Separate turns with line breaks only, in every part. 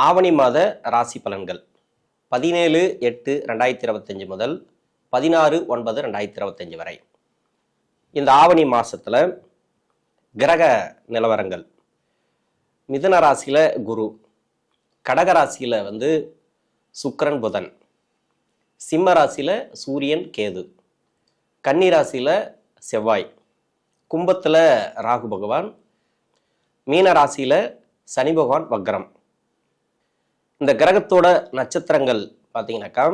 ஆவணி மாத ராசி பலன்கள் 17/8/2025 முதல் 16/9/2025 வரை. இந்த ஆவணி மாசத்துல கிரக நிலவரங்கள். மிதுன ராசியில குரு, கடக ராசியில சுக்கிரன் புதன், சிம்ம ராசியில சூரியன் கேது, கன்னி ராசியில செவ்வாய், கும்பத்துல ராகு பகவான், மீன ராசியில சனி பகவான் வக்ரம். இந்த கிரகத்தோட நட்சத்திரங்கள் பார்த்தீங்கன்னாக்கா,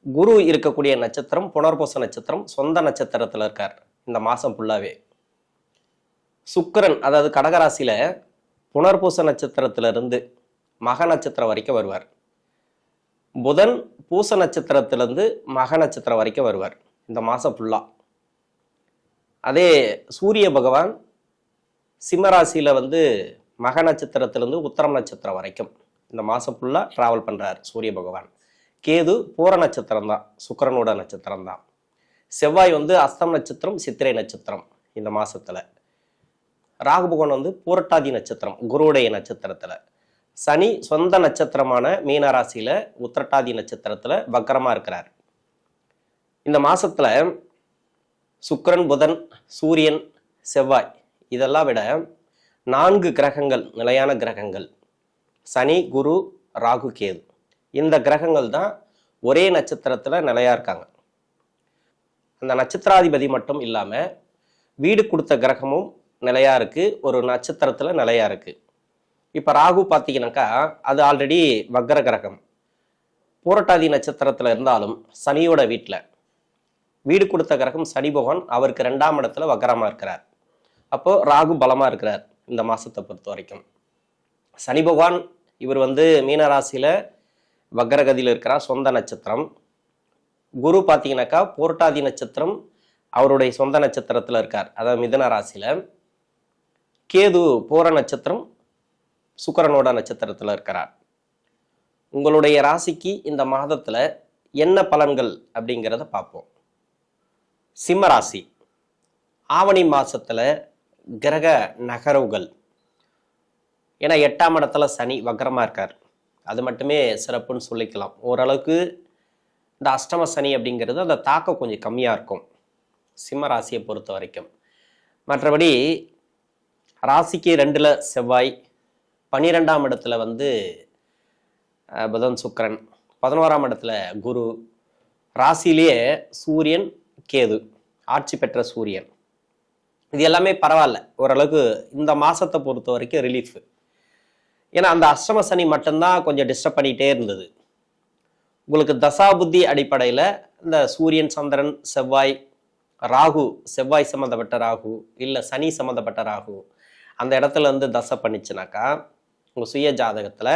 குரு இருக்கக்கூடிய நட்சத்திரம் புனர்பூச நட்சத்திரம், சொந்த நட்சத்திரத்தில் இருக்கார் இந்த மாதம் ஃபுல்லாகவே. சுக்கிரன் அதாவது கடகராசியில புனர்பூச நட்சத்திரத்திலிருந்து மக நட்சத்திரம் வரைக்கும் வருவார். புதன் பூச நட்சத்திரத்திலிருந்து மக நட்சத்திரம் வரைக்கும் வருவார் இந்த மாதம் ஃபுல்லாக. அதே சூரிய பகவான் சிம்மராசியில மக நட்சத்திரத்திலிருந்து உத்தரம் நட்சத்திரம் வரைக்கும் இந்த மாதம் ஃபுல்லாக ட்ராவல் பண்ணுறார் சூரிய பகவான். கேது பூர நட்சத்திரம் தான், சுக்கிரனோட நட்சத்திரம் தான். செவ்வாய் அஸ்தம் நட்சத்திரம், சித்திரை நட்சத்திரம் இந்த மாதத்தில். ராகு பகவான் பூரட்டாதி நட்சத்திரம், குருவுடைய நட்சத்திரத்தில். சனி சொந்த நட்சத்திரமான மீன ராசியில உத்திரட்டாதி நட்சத்திரத்தில் வக்கரமாக இருக்கிறார். இந்த மாதத்தில் சுக்கிரன், புதன், சூரியன், செவ்வாய் இதெல்லாம் விட 4 கிரகங்கள், நிலையான கிரகங்கள், சனி, குரு, ராகு, கேது, இந்த கிரகங்கள் தான் ஒரே நட்சத்திரத்துல நிலையா இருக்காங்க. அந்த நட்சத்திராதிபதி மட்டும் இல்லாம வீடு கொடுத்த கிரகமும் நிலையா இருக்கு, ஒரு நட்சத்திரத்துல நிலையா இருக்கு. இப்ப ராகு பார்த்தீங்கன்னாக்கா அது ஆல்ரெடி வக்ர கிரகம், பூரட்டாதி நட்சத்திரத்துல இருந்தாலும் சனியோட வீட்டுல வீடு கொடுத்த கிரகம் சனி பகவான், அவருக்கு 2ஆம் இடத்துல வக்ரமா இருக்கிறார். அப்போ ராகு பலமா இருக்கிறார் இந்த மாசத்தை பொறுத்த வரைக்கும். சனி பகவான் இவர் மீனராசியில வக்ரகதியில் இருக்கிறார், சொந்த நட்சத்திரம். குரு பார்த்தீங்கன்னாக்கா பூரட்டாதி நட்சத்திரம், அவருடைய சொந்த நட்சத்திரத்தில் இருக்கார், அதாவது மிதுன ராசியில. கேது பூர நட்சத்திரம், சுக்கிரனோட நட்சத்திரத்தில் இருக்கிறார். உங்களுடைய ராசிக்கு இந்த மாதத்துல என்ன பலன்கள் அப்படிங்கிறத பார்ப்போம். சிம்ம ராசி, ஆவணி மாசத்துல கிரக நகர்வுகள். ஏன்னா 8ஆம் இடத்துல சனி வக்ரமா இருக்கார், அது மட்டுமே சிறப்புன்னு சொல்லிக்கலாம். ஓரளவுக்கு இந்த அஷ்டம சனி அப்படிங்கிறது அந்த தாக்கம் கொஞ்சம் கம்மியா இருக்கும் சிம்ம ராசியை பொறுத்த வரைக்கும். மற்றபடி ராசிக்கு 2ல் செவ்வாய், 12ஆம் இடத்துல புதன் சுக்கிரன், 11ஆம் இடத்துல குரு, ராசியிலேயே சூரியன் கேது, ஆட்சி பெற்ற சூரியன். இது எல்லாமே பரவாயில்ல, ஓரளவுக்கு இந்த மாசத்தை பொறுத்த வரைக்கும் ரிலீஃப். ஏன்னா அந்த அஷ்டம சனி மட்டும்தான் கொஞ்சம் டிஸ்டர்ப் பண்ணிகிட்டே இருந்தது. உங்களுக்கு தசாபுத்தி அடிப்படையில் இந்த சூரியன், சந்திரன், செவ்வாய், ராகு, செவ்வாய் சம்மந்தப்பட்ட ராகு இல்லை சனி சம்மந்தப்பட்ட ராகு அந்த இடத்துல தசை பண்ணிச்சுனாக்கா உங்கள் சுய ஜாதகத்தில்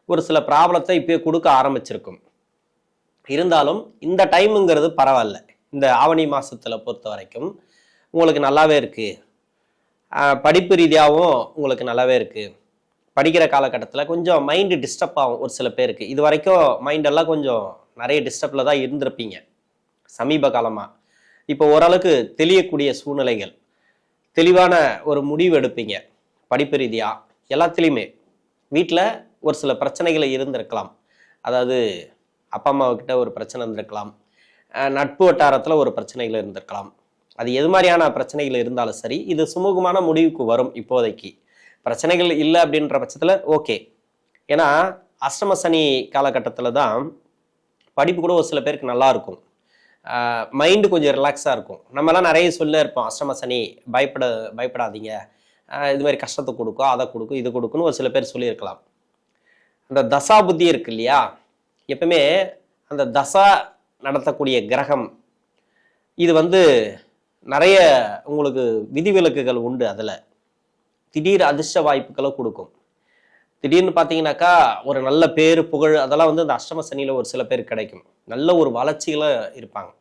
ஒரு சில ப்ராப்ளத்தை இப்போயே கொடுக்க ஆரம்பிச்சிருக்கும். இருந்தாலும் இந்த டைமுங்கிறது பரவாயில்ல, இந்த ஆவணி மாதத்தில் பொறுத்த வரைக்கும் உங்களுக்கு நல்லாவே இருக்குது. படிப்பு ரீதியாகவும் உங்களுக்கு நல்லாவே இருக்குது. படிக்கிற காலகட்டத்தில் கொஞ்சம் மைண்டு டிஸ்டர்ப் ஆகும் ஒரு சில பேருக்கு. இது வரைக்கும் மைண்டெல்லாம் கொஞ்சம் நிறைய டிஸ்டர்பில் தான் இருந்திருப்பீங்க சமீப காலமாக. இப்போ ஓரளவுக்கு தெளியக்கூடிய சூழ்நிலைகள், தெளிவான ஒரு முடிவு எடுப்பீங்க படிப்பு ரீதியாக. எல்லாத்துலேயுமே வீட்டில் ஒரு சில பிரச்சனைகளை இருந்திருக்கலாம், அதாவது அப்பா அம்மாவுக்கிட்ட ஒரு பிரச்சனை இருந்திருக்கலாம், நட்பு வட்டாரத்தில் ஒரு பிரச்சனைகள் இருந்திருக்கலாம். அது எது மாதிரியான பிரச்சனைகள் இருந்தாலும் சரி, இது சுமூகமான முடிவுக்கு வரும். இப்போதைக்கு பிரச்சனைகள் இல்லை அப்படின்ற பட்சத்தில் ஓகே. ஏன்னா அஷ்டம சனி காலகட்டத்தில் தான் படிப்பு கூட ஒரு சில பேருக்கு நல்லா இருக்கும், மைண்டு கொஞ்சம் ரிலாக்ஸாக இருக்கும். நம்மலாம் நிறைய சொல்ல இருப்போம், அஷ்டம சனி பயப்படாதீங்க, இது மாதிரி கஷ்டத்தை கொடுக்கும், அதை கொடுக்கும், இது கொடுக்குன்னு ஒரு சில பேர் சொல்லியிருக்கலாம். அந்த தசா புத்தி இருக்கு இல்லையா, எப்பவுமே அந்த தசா நடத்தக்கூடிய கிரகம் இது நிறைய உங்களுக்கு விதிவிலக்குகள் உண்டு. அதில் திடீர் அதிர்ஷ்ட வாய்ப்புகளை கொடுக்கும். திடீர்னு பார்த்தீங்கன்னாக்கா ஒரு நல்ல பேர், புகழ் அதெல்லாம் இந்த அஷ்டம சனியில் ஒரு சில பேர் கிடைக்கும், நல்ல ஒரு வளர்ச்சியில் இருப்பாங்க.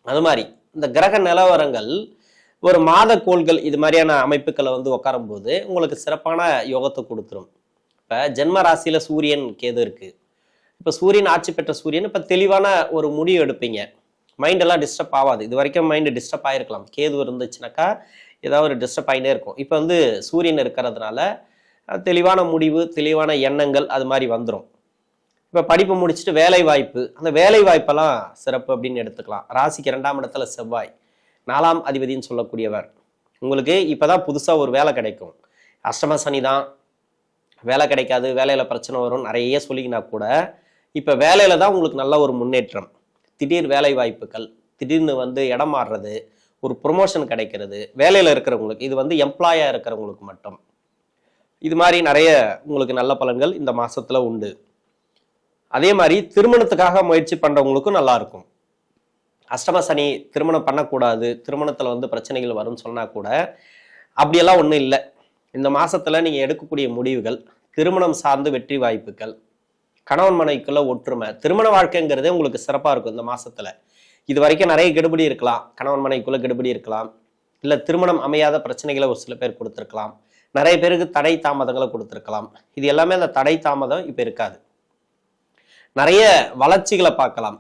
அது மாதிரி இந்த கிரக நிலவரங்கள், ஒரு மாத கோள்கள் இது மாதிரியான அமைப்புகளை உட்காரும் போது உங்களுக்கு சிறப்பான யோகத்தை கொடுத்துரும். இப்போ ஜென்ம ராசியில் சூரியன் கேது இருக்குது. இப்போ சூரியன் ஆட்சி பெற்ற சூரியன், இப்போ தெளிவான ஒரு முடிவு எடுப்பீங்க, மைண்டெல்லாம் டிஸ்டர்ப் ஆகாது. இது வரைக்கும் மைண்டு டிஸ்டர்ப் ஆகிருக்கலாம், கேது இருந்துச்சுனாக்கா ஏதாவது ஒரு டிஸ்டர்ப் ஆகிட்டே இருக்கும். இப்போ சூரியன் இருக்கிறதுனால தெளிவான முடிவு, தெளிவான எண்ணங்கள் அது மாதிரி வந்துடும். இப்போ படிப்பு முடிச்சுட்டு வேலை வாய்ப்பு, அந்த வேலை வாய்ப்பெல்லாம் சிறப்பு அப்படின்னு எடுத்துக்கலாம். ராசிக்கு 2ஆம் இடத்துல செவ்வாய், 4ஆம் அதிபதினு சொல்லக்கூடியவர். உங்களுக்கு இப்போதான் புதுசாக ஒரு வேலை கிடைக்கும். அஷ்டம சனி தான், வேலை கிடைக்காது, வேலையில் பிரச்சனை வரும் நிறைய சொல்லிக்கினா கூட இப்போ வேலையில தான் உங்களுக்கு நல்ல ஒரு முன்னேற்றம். திடீர் வேலை வாய்ப்புகள், திடீர்னு இடம் மாறுறது, ஒரு ப்ரொமோஷன் கிடைக்கிறது வேலையில் இருக்கிறவங்களுக்கு. இது எம்ப்ளாயாக இருக்கிறவங்களுக்கு மட்டும். இது மாதிரி நிறைய உங்களுக்கு நல்ல பலன்கள் இந்த மாசத்துல உண்டு. அதே மாதிரி திருமணத்துக்காக முயற்சி பண்றவங்களுக்கும் நல்லா இருக்கும். அஷ்டம சனி திருமணம் பண்ணக்கூடாது, திருமணத்துல பிரச்சனைகள் வரும்னு சொன்னா கூட அப்படியெல்லாம் ஒன்றும் இல்லை. இந்த மாசத்துல நீங்க எடுக்கக்கூடிய முடிவுகள், திருமணம் சார்ந்து வெற்றி வாய்ப்புகள், கணவன் மனைவிக்குள்ள ஒற்றுமை, திருமண வாழ்க்கைங்கிறதே உங்களுக்கு சிறப்பா இருக்கும் இந்த மாசத்துல. இது வரைக்கும் நிறைய கெடுபடி இருக்கலாம், கணவன் மனைவிக்குள்ள கெடுபடி இருக்கலாம், இல்ல திருமணம் அமையாத பிரச்சனைகளை ஒரு சில பேர் கொடுத்துருக்கலாம், நிறைய பேருக்கு தடை தாமதங்களை கொடுத்துருக்கலாம். இது எல்லாமே அந்த தடை தாமதம் இப்ப இருக்காது. நிறைய வளர்ச்சிகளை பார்க்கலாம்.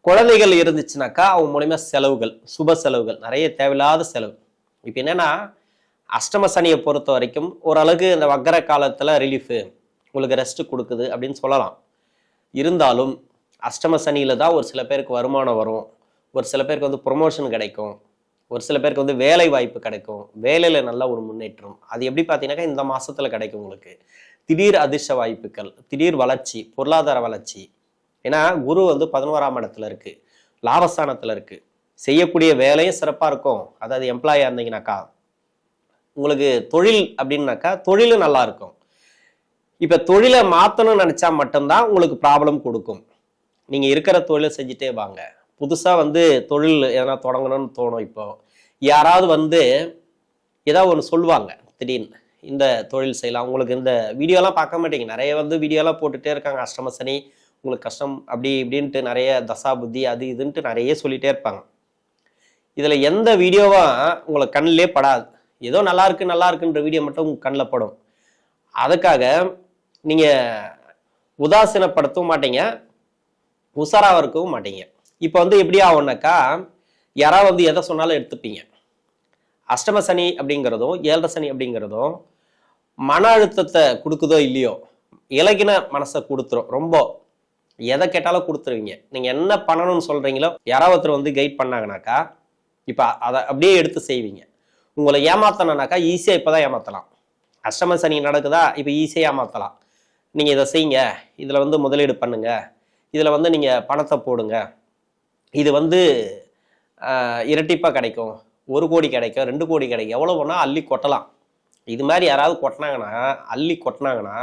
குழந்தைகள் இருந்துச்சுனாக்கா அவங்க மூலியமா செலவுகள், சுப செலவுகள், நிறைய தேவையில்லாத செலவு. இப்ப என்னன்னா அஷ்டம சனியை பொறுத்த வரைக்கும் ஓரளவுக்கு இந்த வக்கர காலத்துல ரிலீஃபு உங்களுக்கு ரெஸ்ட் கொடுக்குது அப்படின்னு சொல்லலாம். இருந்தாலும் அஷ்டம சனியில தான் ஒரு சில பேருக்கு வருமானம் வரும், ஒரு சில பேருக்கு ப்ரொமோஷன் கிடைக்கும், ஒரு சில பேருக்கு வேலை வாய்ப்பு கிடைக்கும், வேலையில நல்ல ஒரு முன்னேற்றம். அது எப்படி பார்த்தீங்கன்னாக்கா இந்த மாசத்துல கிடைக்கும் உங்களுக்கு. திடீர் அதிர்ஷ்ட வாய்ப்புகள், திடீர் வளர்ச்சி, பொருளாதார வளர்ச்சி. ஏன்னா குரு 11ஆம் இடத்துல இருக்கு, லாபஸ்தானத்துல இருக்கு. செய்யக்கூடிய வேலையும் சிறப்பா இருக்கும். அதாவது எம்ப்ளாயா இருந்தீங்கன்னாக்கா உங்களுக்கு தொழில் அப்படின்னாக்கா தொழிலும் நல்லா இருக்கும். இப்ப தொழிலை மாத்தணும்னு நினைச்சா மட்டும்தான் உங்களுக்கு ப்ராப்ளம் கொடுக்கும். நீங்க இருக்கிற தொழிலை செஞ்சுட்டே வாங்க. புதுசா தொழில் எதனா தொடங்கணும்னு தோணும். இப்போ யாராவது ஏதாவது ஒன்று சொல்லுவாங்க திடீர்னு, இந்த தொழில் செய்யலாம். உங்களுக்கு இந்த வீடியோலாம் பார்க்க மாட்டீங்க, நிறைய வீடியோலாம் போட்டுட்டே இருக்காங்க. அஷ்டம சனி உங்களுக்கு கஷ்டம் அப்படி இப்படின்ட்டு நிறைய தசா புத்தி அது இதுன்ட்டு நிறைய சொல்லிட்டே இருப்பாங்க. இதுல எந்த வீடியோவா உங்களுக்கு கண்ணிலே படாது. ஏதோ நல்லா இருக்குன்ற வீடியோ மட்டும் உங்க கண்ணில் படும். அதுக்காக நீங்க உதாசீனப்படுத்தவும் மாட்டீங்க, உசாராக இருக்கவும் மாட்டீங்க. இப்போ எப்படி ஆகும்னாக்கா யாராவது எதை சொன்னாலும் எடுத்துப்பீங்க. அஷ்டம சனி அப்படிங்கிறதும் 7 சனி அப்படிங்கிறதும் மன அழுத்தத்தை கொடுக்குதோ இல்லையோ இலகின மனசை கொடுத்துரும். ரொம்ப எதை கேட்டாலும் கொடுத்துருவீங்க. நீங்க என்ன பண்ணணும்னு சொல்றீங்களோ யாராவது கைட் பண்ணாங்கனாக்கா இப்ப அதை அப்படியே எடுத்து செய்வீங்க. உங்களை ஏமாத்தணும்னாக்கா ஈஸியா இப்பதான் ஏமாத்தலாம். அஷ்டம சனி நடக்குதா இப்ப ஈஸியா ஏமாத்தலாம். நீங்க இதை செய்யுங்க, இதுல முதலீடு பண்ணுங்க, இதுல நீங்க பணத்தை போடுங்க, இது இரட்டிப்பா கிடைக்கும், 1 கோடி கிடைக்கும், 2 கோடி கிடைக்கும், எவ்வளவு வேணா அள்ளி கொட்டலாம். இது மாதிரி யாராவது அள்ளி கொட்டினாங்கன்னா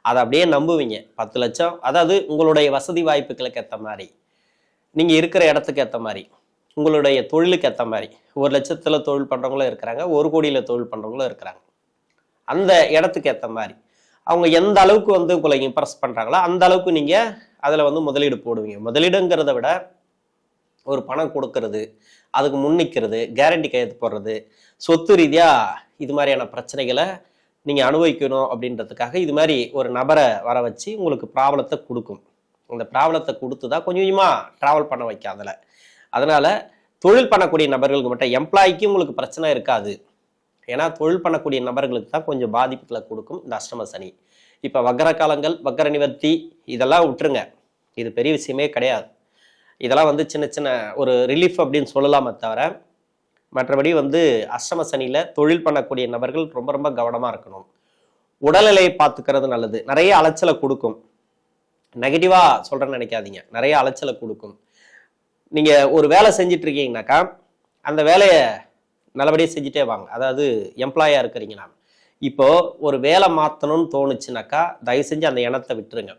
அதை அப்படியே நம்புவீங்க. 10 லட்சம், அதாவது உங்களுடைய வசதி வாய்ப்புகளுக்கு ஏற்ற மாதிரி, நீங்க இருக்கிற இடத்துக்கு ஏற்ற மாதிரி, உங்களுடைய தொழிலுக்கு ஏற்ற மாதிரி. 1 லட்சத்துல தொழில் பண்றவங்களும் இருக்கிறாங்க, 1 கோடியில தொழில் பண்றவங்களும் இருக்கிறாங்க. அந்த இடத்துக்கு ஏற்ற மாதிரி அவங்க எந்த அளவுக்கு உங்களை இம்ப்ரெஸ் பண்றாங்களோ அந்த அளவுக்கு நீங்க அதுல முதலீடு போடுவீங்க. முதலீடுங்கிறத விட ஒரு பணம் கொடுக்கறது, அதுக்கு முன்னிக்கிறது, கேரண்டி கையெழுத்து போடுறது, சொத்து ரீதியா இது மாதிரியான பிரச்சனைகளை நீங்க அனுபவிக்கணும் அப்படின்றதுக்காக இது மாதிரி ஒரு நபரை வர வச்சு உங்களுக்கு ப்ராப்ளத்தை கொடுக்கும். அந்த ப்ராப்ளத்தை கொடுத்துதான் கொஞ்சம் கொஞ்சமா டிராவல் பண்ண வைக்காதல. அதனால தொழில் பண்ணக்கூடிய நபர்களுக்கு மட்டும், எம்ப்ளாய்க்கு உங்களுக்கு பிரச்சனை இருக்காது. ஏன்னா தொழில் பண்ணக்கூடிய நபர்களுக்கு தான் கொஞ்சம் பாதிப்புகளை கொடுக்கும் இந்த அஷ்டம சனி. இப்ப வக்கர காலங்கள், வக்கர நிவர்த்தி இதெல்லாம் விட்டுருங்க, இது பெரிய விஷயமே கிடையாது. இதெல்லாம் சின்ன சின்ன ஒரு ரிலீஃப் அப்படின்னு சொல்லலாமே தவிர, மற்றபடி அஷ்டம சனியில தொழில் பண்ணக்கூடிய நபர்கள் ரொம்ப ரொம்ப கவனமா இருக்கணும். உடல்நிலையை பார்த்துக்கிறது நல்லது. நிறைய அலைச்சலை கொடுக்கும். நெகட்டிவா சொல்றேன்னு நினைக்காதீங்க, நிறைய அலைச்சலை கொடுக்கும். நீங்க ஒரு வேலை செஞ்சுட்டு இருக்கீங்கன்னாக்கா அந்த வேலையை நல்லபடியாக செஞ்சுட்டே வாங்க. அதாவது எம்ப்ளாயா இருக்கிறீங்கன்னா இப்போ ஒரு வேலை மாற்றணும்னு தோணுச்சுனாக்கா தயவு செஞ்சு அந்த எண்ணத்தை விட்டுருங்க.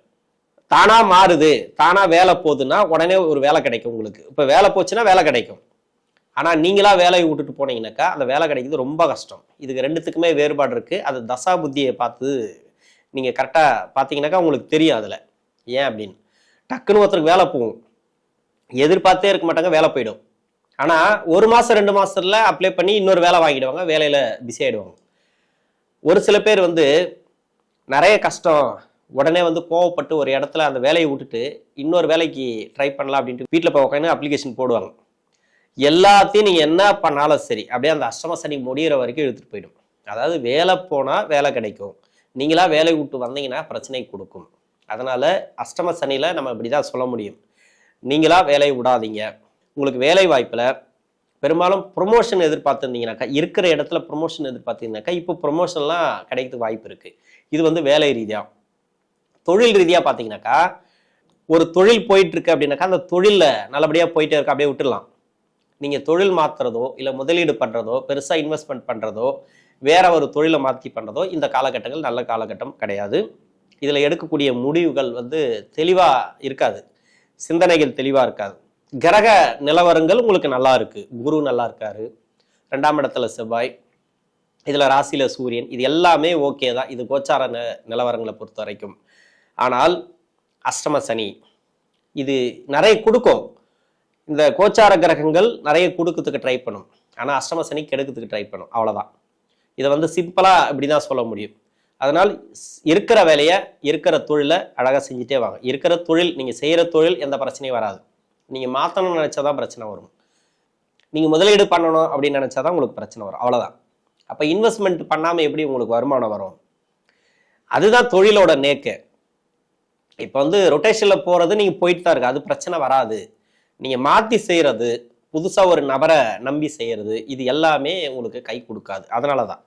தானா மாறுது, தானா வேலை போகுதுன்னா உடனே ஒரு வேலை கிடைக்கும் உங்களுக்கு. இப்போ வேலை போச்சுன்னா வேலை கிடைக்கும். ஆனா நீங்களா வேலையை விட்டுட்டு போனீங்கன்னாக்கா அந்த வேலை கிடைக்கிறது ரொம்ப கஷ்டம். இதுக்கு ரெண்டுத்துக்குமே வேறுபாடு இருக்கு. அது தசா புத்தியை பார்த்து நீங்க கரெக்டா பார்த்தீங்கன்னாக்கா உங்களுக்கு தெரியும் அதுல ஏன் அப்படின்னு. டக்குன்னு ஒருத்தருக்கு வேலை போகும், எதிர்பார்த்தே இருக்க மாட்டாங்க, வேலை போயிடும். ஆனா 1 மாசம் 2 மாசத்துல அப்ளை பண்ணி இன்னொரு வேலை வாங்கிடுவாங்க, வேலையில பிஸி ஆயிடுவாங்க. ஒரு சில பேர் நிறைய கஷ்டம், உடனே கோவப்பட்டு ஒரு இடத்துல அந்த வேலையை விட்டுட்டு இன்னொரு வேலைக்கு ட்ரை பண்ணலாம் அப்படின்ட்டு வீட்டில் போய் உட்காந்து அப்ளிகேஷன் போடுவாங்க. எல்லாத்தையும் நீங்க என்ன பண்ணாலும் சரி அப்படியே அந்த அஷ்டம சனி முடிகிற வரைக்கும் எடுத்துட்டு போயிடும். அதாவது வேலை போனா வேலை கிடைக்கும், நீங்களா வேலை விட்டு வந்தீங்கன்னா பிரச்சனை கொடுக்கும். அதனால அஷ்டம சனியில நம்ம இப்படிதான் சொல்ல முடியும். நீங்களா வேலையை விடாதீங்க. உங்களுக்கு வேலை வாய்ப்புல பெரும்பாலும் ப்ரொமோஷன் எதிர்பார்த்துருந்தீங்கன்னாக்கா, இருக்கிற இடத்துல ப்ரொமோஷன் எதிர்பார்த்தீங்கன்னாக்கா, இப்போ ப்ரொமோஷன்லாம் கிடைக்கிறதுக்கு வாய்ப்பு இருக்கு. இது வந்து வேலை ரீதியா. தொழில் ரீதியா பார்த்தீங்கன்னாக்கா, ஒரு தொழில் போயிட்டு இருக்கு அப்படின்னாக்கா, அந்த தொழில்ல நல்லபடியா போயிட்டே இருக்கு, அப்படியே விட்டுடலாம். நீங்க தொழில் மாத்துறதோ, இல்ல முதலீடு பண்றதோ, பெருசா இன்வெஸ்ட்மெண்ட் பண்றதோ, வேற ஒரு தொழிலை மாற்றி பண்றதோ இந்த காலகட்டங்கள் நல்ல காலகட்டம் கிடையாது. இதுல எடுக்கக்கூடிய முடிவுகள் வந்து தெளிவா இருக்காது. சிந்தனைகள் தெளிவா இருக்காது. கிரக நிலவரங்கள் உங்களுக்கு நல்லா இருக்கு. குரு நல்லா இருக்காரு, 2ஆம் இடத்துல செவ்வாய், இதுல ராசியில சூரியன், இது எல்லாமே ஓகே தான். இது கோச்சார நிலவரங்களை பொறுத்த வரைக்கும். ஆனால் அஷ்டம சனி இது நிறைய கொடுக்கும். இந்த கோச்சார கிரகங்கள் நிறைய கொடுக்கறதுக்கு ட்ரை பண்ணும். ஆனா அஷ்டம சனி கெடுக்கிறதுக்கு ட்ரை பண்ணும். அவ்வளவுதான். இதை வந்து சிம்பிளா இப்படிதான் சொல்ல முடியும். அதனால் இருக்கிற வேலையை, இருக்கிற தொழிலை அழகா செஞ்சுட்டே வாங்க. இருக்கிற தொழில், நீங்க செய்யற தொழில் எந்த பிரச்சனையும் வராது. நீங்க மாத்தணும்னு நினைச்சாதான் பிரச்சனை வரும். நீங்க முதலீடு பண்ணணும் அப்படின்னு நினைச்சாதான் உங்களுக்கு பிரச்சனை வரும். அவ்வளவுதான். அப்ப இன்வெஸ்ட்மெண்ட் பண்ணாம எப்படி உங்களுக்கு வருமானம் வரும்? அதுதான் தொழிலோட நேக்கு. இப்ப வந்து ரொட்டேஷன்ல போறது நீங்க போயிட்டு தான் இருக்கு, அது பிரச்சனை வராது. நீங்க மாத்தி செய்யறது, புதுசா ஒரு நபரை நம்பி செய்யறது, இது எல்லாமே உங்களுக்கு கை கொடுக்காது. அதனாலதான்.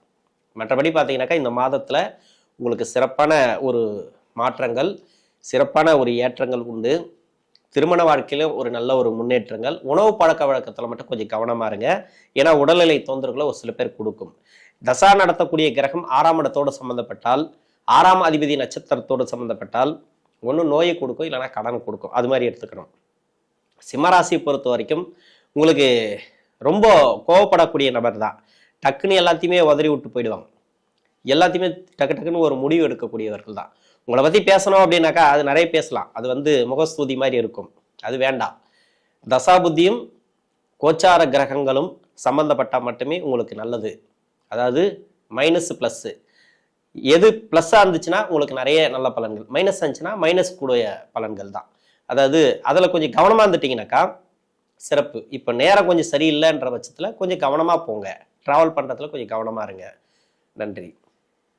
மற்றபடி பார்த்தீங்கன்னாக்கா இந்த மாதத்துல உங்களுக்கு சிறப்பான ஒரு மாற்றங்கள், சிறப்பான ஒரு ஏற்றங்கள் உண்டு. திருமண வாழ்க்கையில ஒரு நல்ல ஒரு முன்னேற்றங்கள். உணவு பழக்க வழக்கத்துல மட்டும் கொஞ்சம் கவனமா இருங்க. ஏன்னா உடல்நிலை தொந்தரவுகளை ஒரு சில பேர் கொடுக்கும். தசா நடத்தக்கூடிய கிரகம் 6ஆம் இடத்தோடு சம்பந்தப்பட்டால், 6ஆம் அதிபதி நட்சத்திரத்தோடு சம்பந்தப்பட்டால் ஒன்று நோயை கொடுக்கும், இல்லைன்னா கடன் கொடுக்கும். அது மாதிரி எடுத்துக்கணும். சிம்மராசியை பொறுத்த வரைக்கும் உங்களுக்கு ரொம்ப கோவப்படக்கூடிய நபர் தான். டக்குன்னு எல்லாத்தையுமே உதறி விட்டு போயிடுவாங்க. எல்லாத்தையுமே டக்குன்னு ஒரு முடிவு எடுக்கக்கூடியவர்கள் தான். உங்களை பத்தி பேசணும் அப்படின்னாக்கா அது நிறைய பேசலாம். அது வந்து முகஸ்துதி மாதிரி இருக்கும். அது வேண்டாம். தசாபுத்தியும் கோச்சார கிரகங்களும் சம்பந்தப்பட்டா மட்டுமே உங்களுக்கு நல்லது. அதாவது மைனஸ் பிளஸ். எது பிளஸ்ஸா இருந்துச்சுன்னா உங்களுக்கு நிறைய நல்ல பலன்கள், மைனஸ் இருந்துச்சுன்னா மைனஸ் கூடிய பலன்கள் தான். அதாவது அதில் கொஞ்சம் கவனமா இருந்துட்டீங்கன்னாக்கா சிறப்பு. இப்போ நேரம் கொஞ்சம் சரியில்லைன்ற பட்சத்தில் கொஞ்சம் கவனமா போங்க. டிராவல் பண்றதுல கொஞ்சம் கவனமா இருங்க. நன்றி.